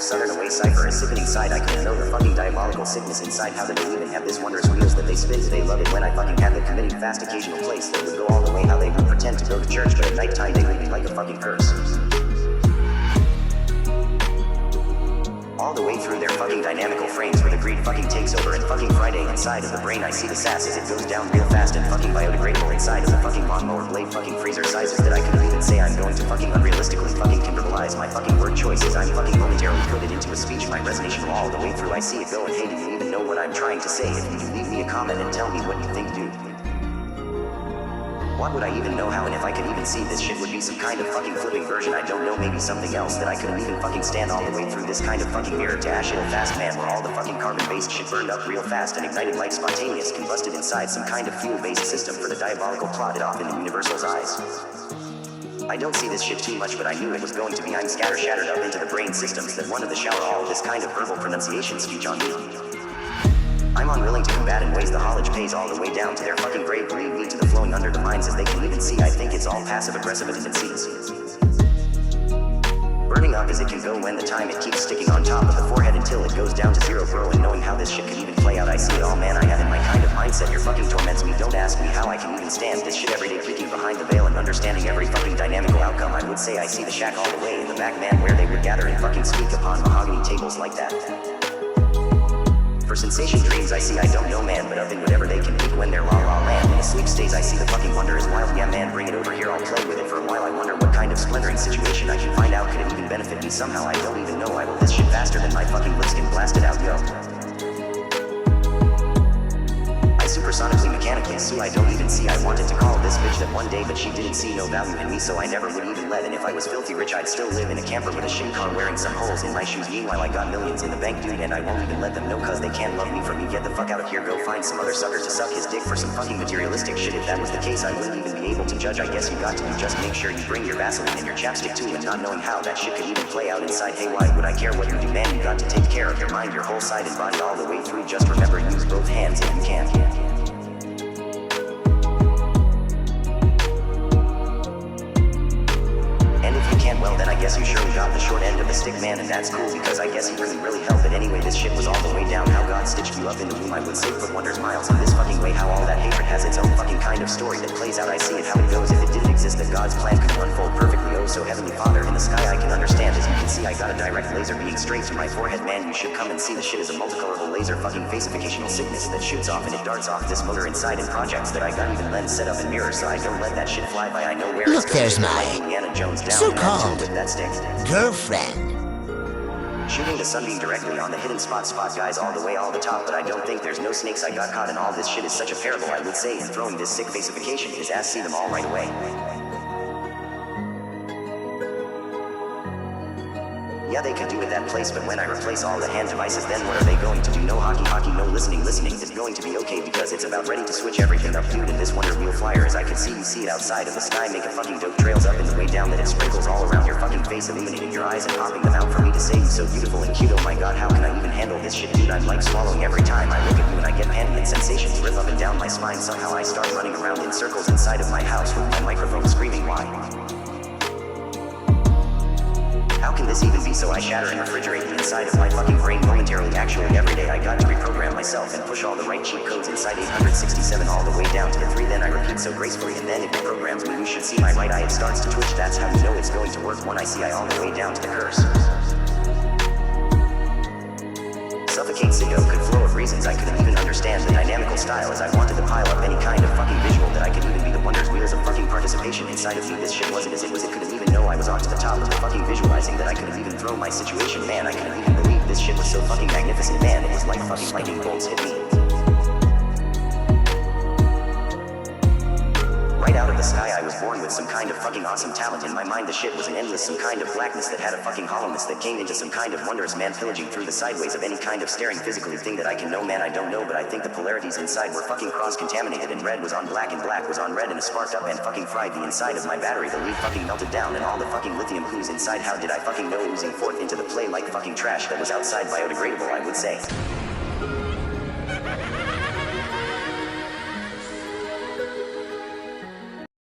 southern away cipher, a sickening sight. I couldn't know the fucking diabolical sickness inside. How did they even have this wondrous wheels that they spin? Do they love it when I fucking have it committing fast occasional place that would go all the way? How they would pretend to go to church, but at nighttime they leave me like a fucking curse. All the way through their fucking dynamical frames where the greed fucking takes over, and fucking Friday inside of the brain I see the sass as it goes down real fast, and fucking biodegradable inside of the fucking lawnmower blade fucking freezer sizes that I couldn't even say. I'm going to fucking unrealistically fucking verbalize my fucking word choices. I'm fucking momentarily coded into a speech, my resonation all the way through I see it go. And hey, do you even know what I'm trying to say? If you do, leave me a comment and tell me what you think, dude. What would I even know how? And if I could even see this shit would be some kind of fucking flipping version, I don't know, maybe something else that I couldn't even fucking stand all the way through this kind of fucking mirror to ash it'll fast, man, where all the fucking carbon-based shit burned up real fast and ignited like spontaneous combusted inside some kind of fuel-based system for the diabolical plotted off in the universal's eyes. I don't see this shit too much, but I knew it was going to be. I'm shattered up into the brain systems that wanted to shower all of this kind of verbal pronunciation speech on me. I'm unwilling to combat in ways the haulage pays all the way down to their fucking grave, believe me, to the flowing under the minds as they can even see. I think it's all passive-aggressive as it seems. Burning up as it can go when the time it keeps sticking on top of the forehead until it goes down to zero, bro. And knowing how this shit can even play out, I see it all, man. I have in my kind of mindset your fucking torments me. Don't ask me how I can even stand this shit every day, peeking behind the veil and understanding every fucking dynamical outcome. I would say I see the shack all the way in the back, man, where they would gather and fucking speak upon mahogany tables like that. For sensation dreams I see, I don't know, man, but up in whatever they can peek when they're la land. In the sleep stays I see the fucking wonder is wild. Yeah, man, bring it over here, I'll play with it for a while. I wonder what kind of splendoring situation I can find out. Could it even benefit me somehow? I don't even know. I will this shit faster than my fucking lips can blast it out, yo. I supersonically mechanically sue. I don't even see. I wanted to call this bitch that one day, but she didn't see no value in me, so I never would even let. And if I was filthy rich, I'd still live in a camper with a shit car wearing some holes in my shoes. Meanwhile, I got millions in the bank, dude, and I won't even let them know, cause they can't love me for me. Get the fuck out of here, go find some other sucker to suck his dick for some fucking materialistic shit. If that was the case, I wouldn't even be able to judge. I guess you got to do just make sure you bring your Vaseline and your chapstick too, and not knowing how that shit could even play out inside. Hey, why would I care what you do, man? You got to take care of your mind, your whole side and body all the way through. Just remember, use both hands if you can. Well, then I guess you surely got the short end of the stick, man, and that's cool, because I guess you really helped. But anyway, this shit was all the way down. How God stitched you up in the womb, I would say, put wonders miles in this fucking way. How all that hatred has its own fucking kind of story that plays out. I see it how it goes. If it didn't exist, that God's plan could unfold perfectly. Oh, so Heavenly Father in the sky, I can understand. As you can see, I got a direct laser being straight through my forehead, man. You should come and see the shit is a multicolorable laser fucking facificational sickness that shoots off and it darts off this motor inside and projects that I got even lens set up in mirrors, so I don't let that shit fly by. I know where Look, it's going. there's my like Indiana Jones down so-called with that stick. girlfriend. Shooting the sunbeam directly on the hidden spot guys all the way all the top, but I don't think there's no snakes. I got caught in all this shit is such a parable, I would say, in throwing this sick facification his ass see them all right away. Yeah, they could do with that place, but when I replace all the hand devices, then what are they going to do? No hockey, no listening. It's going to be okay, because it's about ready to switch everything up, dude. And this wonder wheel flyer, as I can see, you see it outside of the sky, make a fucking dope trails up and the way down that it sprinkles all around your fucking face, illuminating your eyes and popping them out for me to say you so beautiful and cute. Oh my god, how can I even handle this shit, dude? I'm like swallowing every time I look at you, and I get panty and sensations rip up and down my spine. Somehow I start running around in circles inside of my house with my microphone screaming, why? How can this even be so? I shatter and refrigerate the inside of my fucking brain momentarily. Actually, every day I got to reprogram myself and push all the right cheat codes inside 867 all the way down to the 3. Then I repeat so gracefully, and then it reprograms me. You should see my right eye, it starts to twitch. That's how you know it's going to work. One I see I all the way down to the curse. Suffocate Sigo could flow of reasons I couldn't even understand the dynamical style, as I wanted to pile up any kind of fucking visual that I could even be the wonders wheels of fucking participation inside of me. This shit wasn't as it was. It couldn't even know I was onto the top of the fucking visualizing that I couldn't even throw my situation, man. I couldn't even believe this shit was so fucking magnificent, man. It was like fucking lightning bolts hit me. Right out of the sky, I was born with some kind of fucking awesome talent. In my mind, the shit was an endless some kind of blackness that had a fucking hollowness that came into some kind of wondrous, man, pillaging through the sideways of any kind of staring physically thing that I can know, man. I don't know, but I think the polarities inside were fucking cross-contaminated, and red was on black and black was on red, and it sparked up and fucking fried the inside of my battery. The lead fucking melted down, and all the fucking lithium ooze inside. How did I fucking know, oozing forth into the play like fucking trash that was outside biodegradable, I would say.